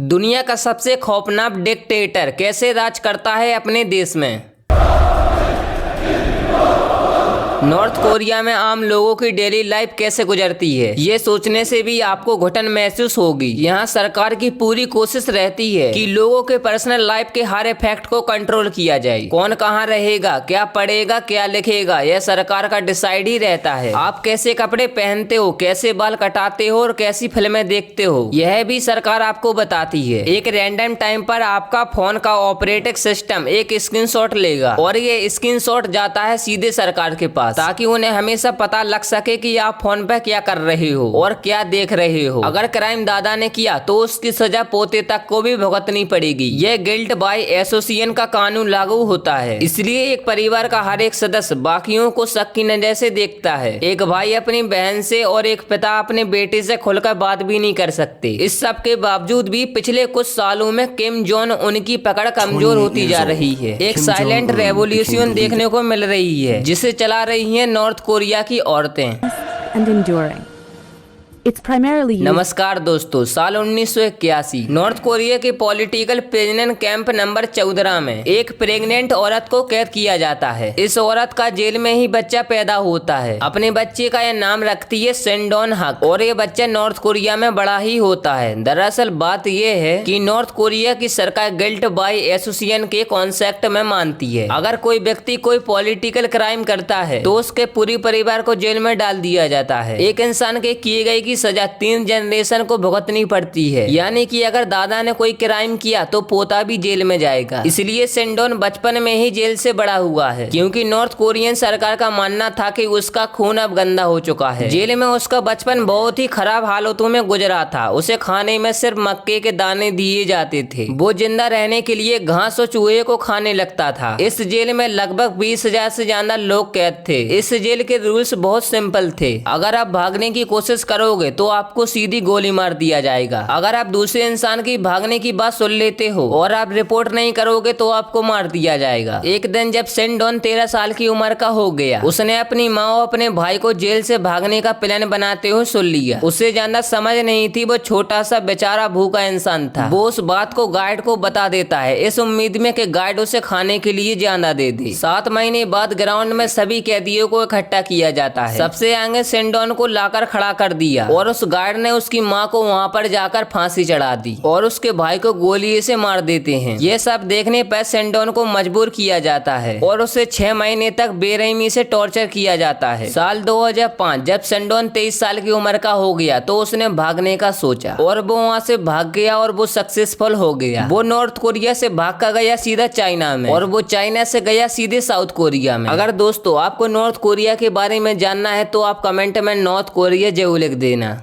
दुनिया का सबसे खौफनाक डिक्टेटर कैसे राज करता है अपने देश में। नॉर्थ कोरिया में आम लोगों की डेली लाइफ कैसे गुजरती है, ये सोचने से भी आपको घुटन महसूस होगी। यहाँ सरकार की पूरी कोशिश रहती है कि लोगों के पर्सनल लाइफ के हर इफेक्ट को कंट्रोल किया जाए। कौन कहाँ रहेगा, क्या पढ़ेगा, क्या लिखेगा, यह सरकार का डिसाइड ही रहता है। आप कैसे कपड़े पहनते हो, कैसे बाल कटाते हो और कैसी फिल्में देखते हो, यह भी सरकार आपको बताती है। एक रैंडम टाइम पर आपका फोन का ऑपरेटिंग सिस्टम एक स्क्रीनशॉट लेगा और ये स्क्रीनशॉट जाता है सीधे सरकार के पास, ताकि उन्हें हमेशा पता लग सके कि आप फोन पे क्या कर रहे हो और क्या देख रहे हो। अगर क्राइम दादा ने किया तो उसकी सजा पोते तक को भी भुगतनी पड़ेगी। यह गिल्ट बाय एसोसिएशन का कानून लागू होता है, इसलिए एक परिवार का हर एक सदस्य बाकियों को शक की नजर से देखता है। एक भाई अपनी बहन से और एक पिता अपने बेटे से खुलकर बात भी नहीं कर सकते। इस सब के बावजूद भी पिछले कुछ सालों में किम जोंग उनकी पकड़ कमजोर होती जा रही है। एक साइलेंट रेवोल्यूशन देखने को मिल रही है जिसे चला रही है नॉर्थ कोरिया की औरतें। नमस्कार दोस्तों, साल 1981 नॉर्थ कोरिया के पॉलिटिकल प्रिजनर कैंप नंबर 14 में एक प्रेग्नेंट औरत को कैद किया जाता है। इस औरत का जेल में ही बच्चा पैदा होता है। अपने बच्चे का यह नाम रखती है सेंडोन हक और ये बच्चा नॉर्थ कोरिया में बड़ा ही होता है। दरअसल बात यह है कि नॉर्थ कोरिया की सरकार गिल्ट बाय एसोसिएशन के कॉन्सेप्ट में मानती है। अगर कोई व्यक्ति कोई पॉलिटिकल क्राइम करता है तो उसके पूरे परिवार को जेल में डाल दिया जाता है। एक इंसान के किए गए की सजा 3 जनरेशन को भुगतनी पड़ती है, यानी कि अगर दादा ने कोई क्राइम किया तो पोता भी जेल में जाएगा। इसलिए सेंडोन बचपन में ही जेल से बड़ा हुआ है, क्योंकि नॉर्थ कोरियन सरकार का मानना था कि उसका खून अब गंदा हो चुका है। जेल में उसका बचपन बहुत ही खराब हालतों में गुजरा था। उसे खाने में सिर्फ मक्के के दाने दिए जाते थे। वो जिंदा रहने के लिए घास और चूहे को खाने लगता था। इस जेल में लगभग 20,000 से ज्यादा लोग कैद थे। इस जेल के रूल्स बहुत सिंपल थे। अगर आप भागने की कोशिश करोगे तो आपको सीधी गोली मार दिया जाएगा। अगर आप दूसरे इंसान की भागने की बात सुन लेते हो और आप रिपोर्ट नहीं करोगे तो आपको मार दिया जाएगा। एक दिन जब सेंडोन 13 साल की उम्र का हो गया, उसने अपनी माँ और अपने भाई को जेल से भागने का प्लान बनाते हुए सुन लिया। उसे ज्यादा समझ नहीं थी, वो छोटा सा बेचारा भूखा इंसान था। वो उस बात को गाइड को बता देता है, इस उम्मीद में कि गाइड उसे खाने के लिए ज्यादा दे दे। 7 महीने बाद ग्राउंड में सभी कैदियों को इकट्ठा किया जाता है। सबसे आगे सेंडोन को लाकर खड़ा कर दिया और उस गार्ड ने उसकी माँ को वहाँ पर जाकर फांसी चढ़ा दी और उसके भाई को गोली से मार देते हैं। ये सब देखने पर सेंडोन को मजबूर किया जाता है और उसे 6 महीने तक बेरहमी से टॉर्चर किया जाता है। साल 2005 जब सेंडोन 23 साल की उम्र का हो गया तो उसने भागने का सोचा और वो वहाँ से भाग गया और वो सक्सेसफुल हो गया। वो नॉर्थ कोरिया से भाग कर गया सीधा चाइना में और वो चाइना से गया सीधे साउथ कोरिया में। अगर दोस्तों आपको नॉर्थ कोरिया के बारे में जानना है तो आप कमेंट में नॉर्थ कोरिया जरूर लिख देना।